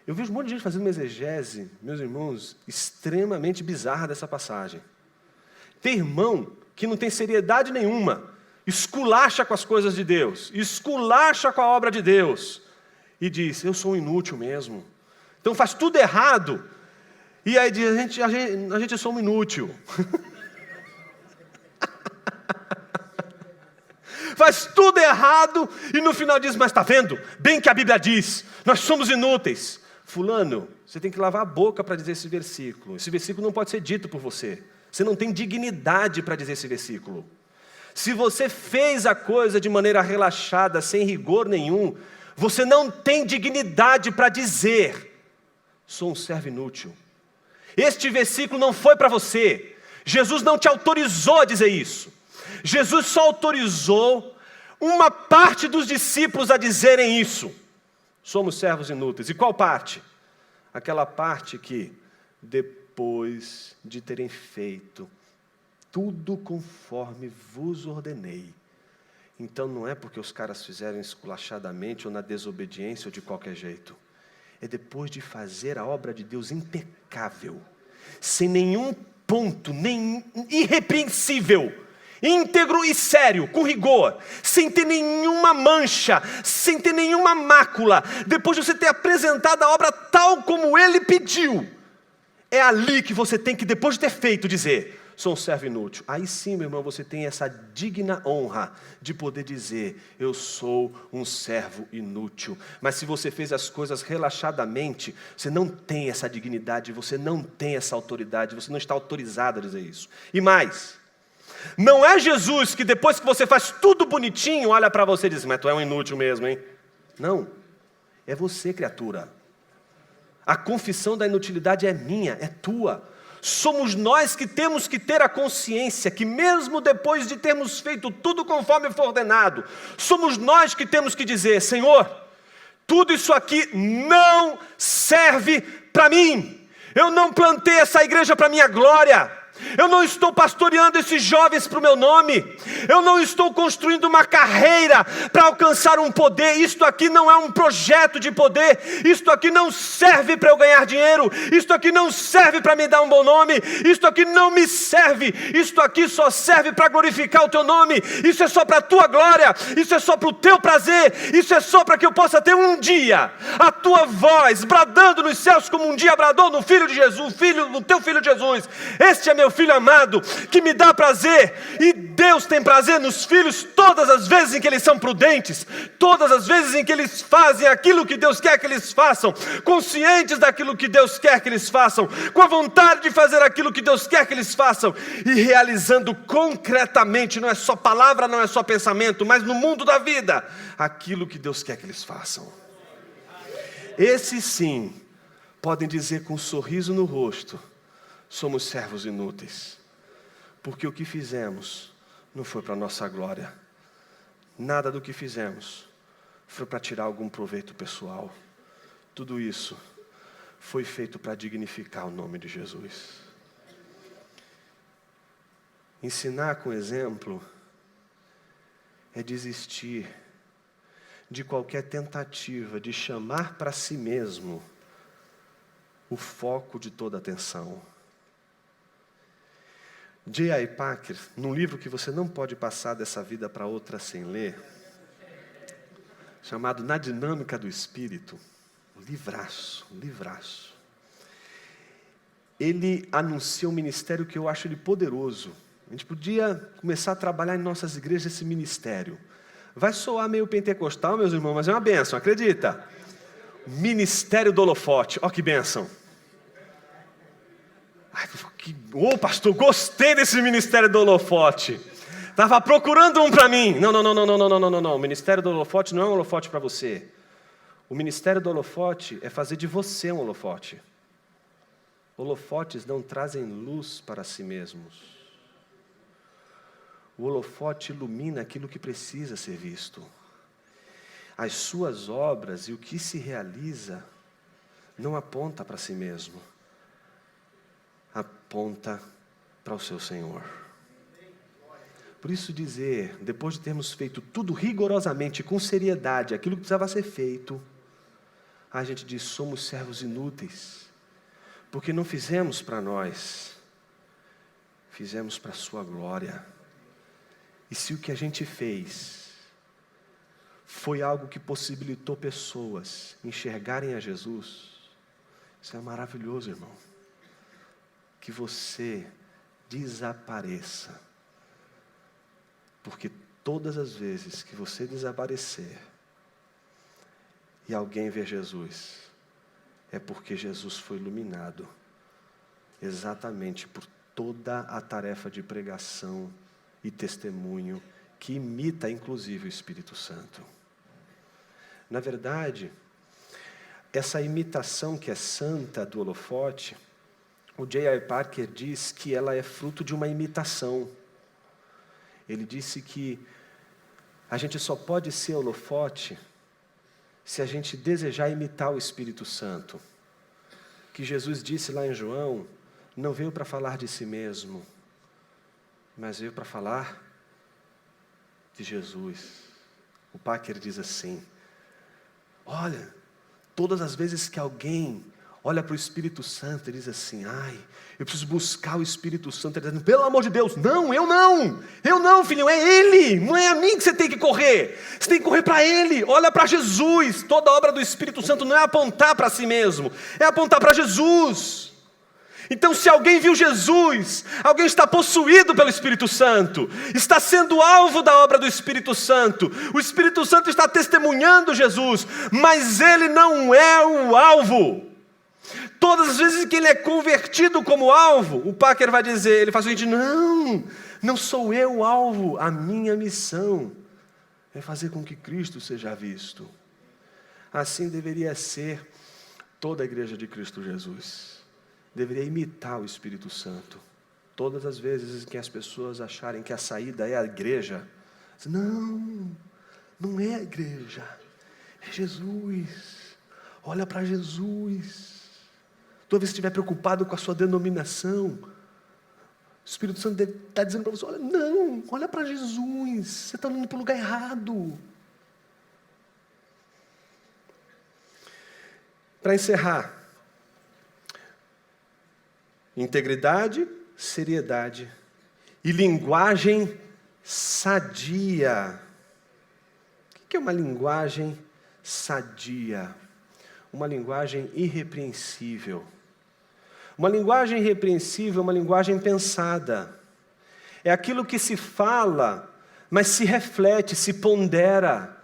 Eu vejo um monte de gente fazendo uma exegese, meus irmãos, extremamente bizarra dessa passagem. Tem irmão que não tem seriedade nenhuma, esculacha com as coisas de Deus, esculacha com a obra de Deus, e diz, eu sou um inútil mesmo. Então faz tudo errado, e aí diz, a gente é só um inútil. Faz tudo errado, e no final diz, mas está vendo? Bem que a Bíblia diz, nós somos inúteis. fulano, você tem que lavar a boca para dizer esse versículo. Esse versículo não pode ser dito por você. Você não tem dignidade para dizer esse versículo. Se você fez a coisa de maneira relaxada, sem rigor nenhum, você não tem dignidade para dizer, sou um servo inútil. Este versículo não foi para você. Jesus não te autorizou a dizer isso. Jesus só autorizou uma parte dos discípulos a dizerem isso. Somos servos inúteis. E qual parte? Aquela parte que, depois de terem feito tudo conforme vos ordenei. Então não é porque os caras fizeram esculachadamente ou na desobediência ou de qualquer jeito. É depois de fazer a obra de Deus impecável, sem nenhum ponto, nem irrepreensível, íntegro e sério, com rigor, sem ter nenhuma mancha, sem ter nenhuma mácula, depois de você ter apresentado a obra tal como Ele pediu, é ali que você tem que, depois de ter feito, dizer, sou um servo inútil. Aí sim, meu irmão, você tem essa digna honra de poder dizer, eu sou um servo inútil. Mas se você fez as coisas relaxadamente, você não tem essa dignidade, você não tem essa autoridade, você não está autorizado a dizer isso. E mais, não é Jesus que depois que você faz tudo bonitinho, olha para você e diz, mas tu é um inútil mesmo, hein? Não, é você, criatura. A confissão da inutilidade é minha, é tua. Somos nós que temos que ter a consciência que mesmo depois de termos feito tudo conforme foi ordenado, somos nós que temos que dizer, Senhor, tudo isso aqui não serve para mim. Eu não plantei essa igreja para minha glória. Eu não estou pastoreando esses jovens para o meu nome. Eu não estou construindo uma carreira para alcançar um poder. Isto aqui não é um projeto de poder. Isto aqui não serve para eu ganhar dinheiro. Isto aqui não serve para me dar um bom nome. Isto aqui não me serve. Isto aqui só serve para glorificar o teu nome. Isso é só para a tua glória. Isso é só para o teu prazer. Isso é só para que eu possa ter um dia a tua voz bradando nos céus como um dia bradou no Filho de Jesus, no teu Filho de Jesus. Este é meu filho amado, que me dá prazer, e Deus tem prazer nos filhos todas as vezes em que eles são prudentes, todas as vezes em que eles fazem aquilo que Deus quer que eles façam, conscientes daquilo que Deus quer que eles façam, com a vontade de fazer aquilo que Deus quer que eles façam, e realizando concretamente, não é só palavra, não é só pensamento, mas no mundo da vida, aquilo que Deus quer que eles façam. Esses sim, podem dizer com um sorriso no rosto, somos servos inúteis, porque o que fizemos não foi para a nossa glória, nada do que fizemos foi para tirar algum proveito pessoal, tudo isso foi feito para dignificar o nome de Jesus. Ensinar com exemplo é desistir de qualquer tentativa de chamar para si mesmo o foco de toda a atenção. J.I. Packer, num livro que você não pode passar dessa vida para outra sem ler, chamado Na Dinâmica do Espírito, um livraço. Ele anuncia um ministério que eu acho ele poderoso. A gente podia começar a trabalhar em nossas igrejas esse ministério. Vai soar meio pentecostal, meus irmãos, mas é uma bênção, acredita? Ministério do holofote, ó que bênção. Ô pastor, gostei desse ministério do holofote. Estava procurando um para mim. Não. O ministério do holofote não é um holofote para você. O ministério do holofote é fazer de você um holofote. Holofotes não trazem luz para si mesmos. O holofote ilumina aquilo que precisa ser visto. As suas obras e o que se realiza não aponta para si mesmo. Aponta para o seu Senhor. Por isso dizer, depois de termos feito tudo rigorosamente, com seriedade, aquilo que precisava ser feito, a gente diz, somos servos inúteis, porque não fizemos para nós, fizemos para a sua glória. E se o que a gente fez foi algo que possibilitou pessoas enxergarem a Jesus, isso é maravilhoso, irmão. Que você desapareça. Porque todas as vezes que você desaparecer e alguém ver Jesus, é porque Jesus foi iluminado exatamente por toda a tarefa de pregação e testemunho que imita inclusive o Espírito Santo. Na verdade, essa imitação que é santa do holofote, o J.I. Packer diz que ela é fruto de uma imitação. Ele disse que a gente só pode ser holofote se a gente desejar imitar o Espírito Santo. Que Jesus disse lá em João, não veio para falar de si mesmo, mas veio para falar de Jesus. O Packer diz assim, olha, todas as vezes que alguém olha para o Espírito Santo e diz assim, eu preciso buscar o Espírito Santo, ele diz, pelo amor de Deus, não, eu não, filhinho, é Ele, não é a mim que você tem que correr, você tem que correr para Ele, olha para Jesus. Toda obra do Espírito Santo não é apontar para si mesmo, é apontar para Jesus. Então, se alguém viu Jesus, alguém está possuído pelo Espírito Santo, está sendo alvo da obra do Espírito Santo, o Espírito Santo está testemunhando Jesus, mas ele não é o alvo. Todas as vezes que ele é convertido como alvo, o Packer vai dizer, ele faz o seguinte, não sou eu o alvo, a minha missão é fazer com que Cristo seja visto. Assim deveria ser toda a igreja de Cristo Jesus. Deveria imitar o Espírito Santo. Todas as vezes em que as pessoas acharem que a saída é a igreja, não é a igreja, é Jesus. Olha para Jesus. Toda vez que estiver preocupado com a sua denominação, o Espírito Santo está dizendo para você, olha para Jesus, você está indo para o lugar errado. Para encerrar, integridade, seriedade e linguagem sadia. O que é uma linguagem sadia? Uma linguagem irrepreensível. Uma linguagem irrepreensível é uma linguagem pensada. É aquilo que se fala, mas se reflete, se pondera.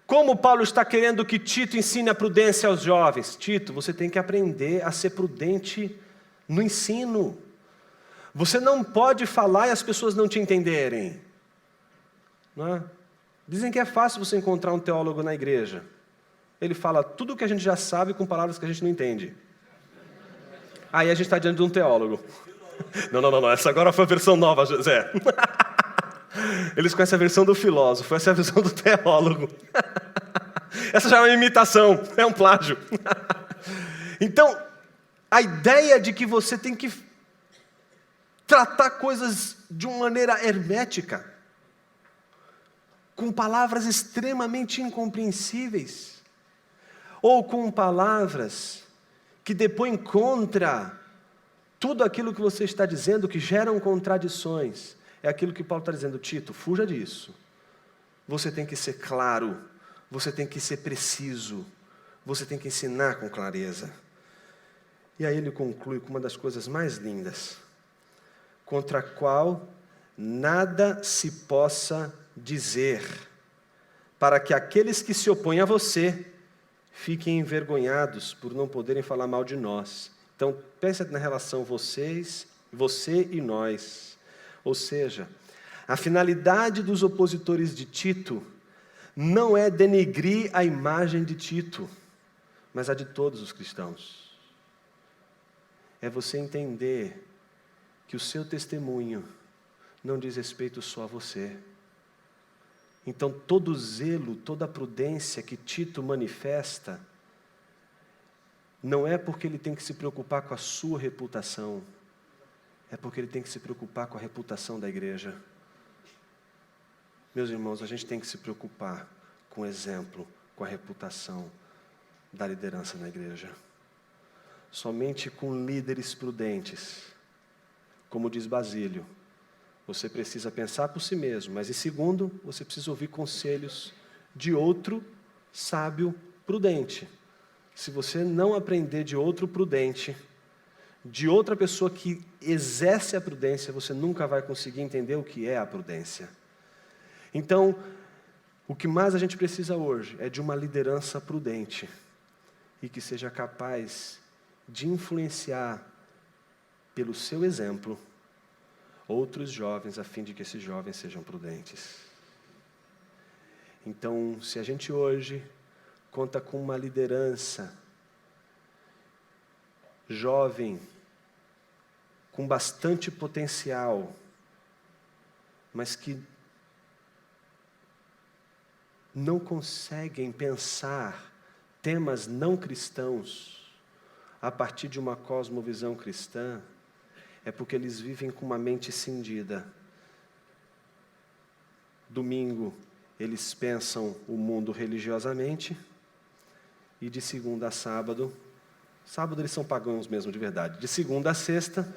Como Paulo está querendo que Tito ensine a prudência aos jovens? Tito, você tem que aprender a ser prudente no ensino. Você não pode falar e as pessoas não te entenderem. Não é? Dizem que é fácil você encontrar um teólogo na igreja. Ele fala tudo o que a gente já sabe com palavras que a gente não entende. Aí a gente está diante de um teólogo. Não, essa agora foi a versão nova, José. Eles conhecem a versão do filósofo, essa é a versão do teólogo. Essa já é uma imitação, é um plágio. Então, a ideia de que você tem que tratar coisas de uma maneira hermética, com palavras extremamente incompreensíveis, ou com palavras que depõem contra tudo aquilo que você está dizendo, que geram contradições. É aquilo que Paulo está dizendo, Tito, fuja disso. Você tem que ser claro, você tem que ser preciso, você tem que ensinar com clareza. E aí ele conclui com uma das coisas mais lindas, contra a qual nada se possa dizer, para que aqueles que se opõem a você fiquem envergonhados por não poderem falar mal de nós. Então, pense na relação você e nós. Ou seja, a finalidade dos opositores de Tito não é denegrir a imagem de Tito, mas a de todos os cristãos. É você entender que o seu testemunho não diz respeito só a você. Então, todo o zelo, toda a prudência que Tito manifesta, não é porque ele tem que se preocupar com a sua reputação, é porque ele tem que se preocupar com a reputação da igreja. Meus irmãos, a gente tem que se preocupar com o exemplo, com a reputação da liderança na igreja. Somente com líderes prudentes, como diz Basílio, você precisa pensar por si mesmo, mas em segundo, você precisa ouvir conselhos de outro sábio prudente. Se você não aprender de outro prudente, de outra pessoa que exerce a prudência, você nunca vai conseguir entender o que é a prudência. Então, o que mais a gente precisa hoje é de uma liderança prudente, e que seja capaz de influenciar, pelo seu exemplo, outros jovens, a fim de que esses jovens sejam prudentes. Então, se a gente hoje conta com uma liderança jovem, com bastante potencial, mas que não conseguem pensar temas não cristãos a partir de uma cosmovisão cristã, é porque eles vivem com uma mente cindida. Domingo, eles pensam o mundo religiosamente, e de segunda a sábado eles são pagãos mesmo, de verdade. De segunda a sexta,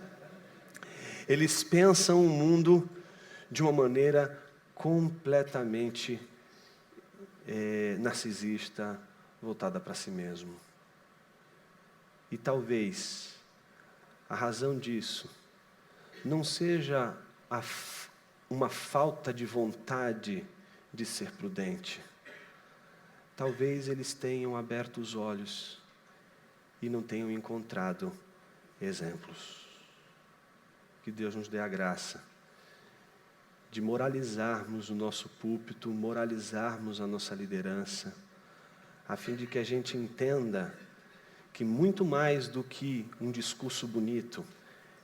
eles pensam o mundo de uma maneira completamente narcisista, voltada para si mesmo. E talvez a razão disso não seja uma falta de vontade de ser prudente. Talvez eles tenham aberto os olhos e não tenham encontrado exemplos. Que Deus nos dê a graça de moralizarmos o nosso púlpito, moralizarmos a nossa liderança, a fim de que a gente entenda que muito mais do que um discurso bonito,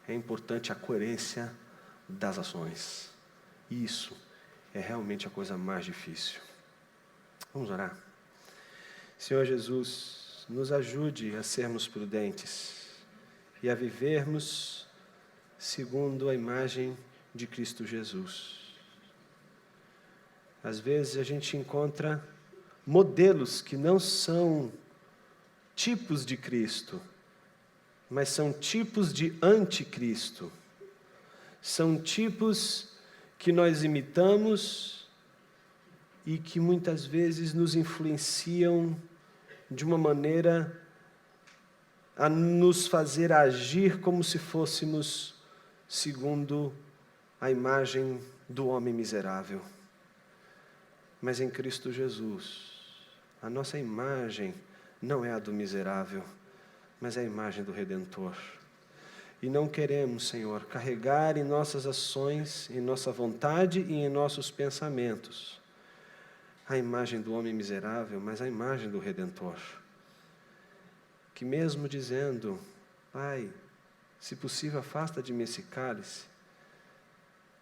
é importante a coerência das ações. Isso é realmente a coisa mais difícil. Vamos orar. Senhor Jesus, nos ajude a sermos prudentes e a vivermos segundo a imagem de Cristo Jesus. Às vezes a gente encontra modelos que não são tipos de Cristo, mas são tipos de anticristo. São tipos que nós imitamos e que muitas vezes nos influenciam de uma maneira a nos fazer agir como se fôssemos segundo a imagem do homem miserável. Mas em Cristo Jesus, a nossa imagem não é a do miserável, mas é a imagem do Redentor. E não queremos, Senhor, carregar em nossas ações, em nossa vontade e em nossos pensamentos a imagem do homem miserável, mas a imagem do Redentor. Que mesmo dizendo, Pai, se possível, afasta de mim esse cálice,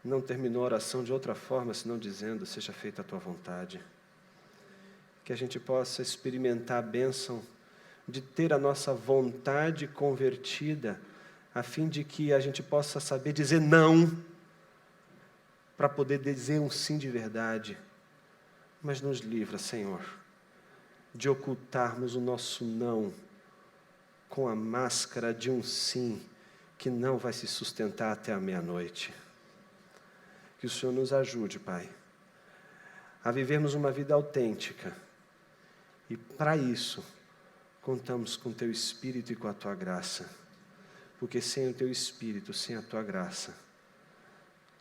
não terminou a oração de outra forma, senão dizendo, seja feita a tua vontade. Que a gente possa experimentar a bênção de ter a nossa vontade convertida, a fim de que a gente possa saber dizer não, para poder dizer um sim de verdade. Mas nos livra, Senhor, de ocultarmos o nosso não com a máscara de um sim que não vai se sustentar até a meia-noite. Que o Senhor nos ajude, Pai, a vivermos uma vida autêntica. E para isso, contamos com o Teu Espírito e com a Tua graça. Porque sem o Teu Espírito, sem a Tua graça,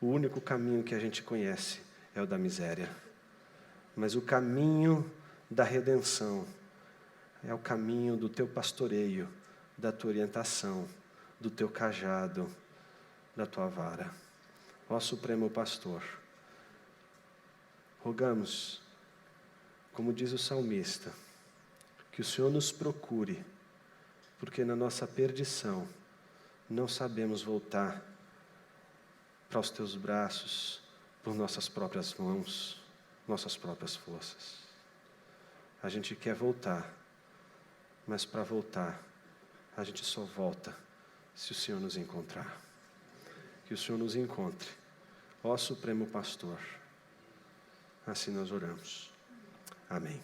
o único caminho que a gente conhece é o da miséria. Mas o caminho da redenção é o caminho do Teu pastoreio, da Tua orientação, do Teu cajado, da Tua vara. Ó Supremo Pastor, rogamos, como diz o salmista, que o Senhor nos procure, porque na nossa perdição não sabemos voltar para os Teus braços por nossas próprias mãos, nossas próprias forças. A gente quer voltar, mas para voltar, a gente só volta se o Senhor nos encontrar. Que o Senhor nos encontre, ó Supremo Pastor. Assim nós oramos. Amém.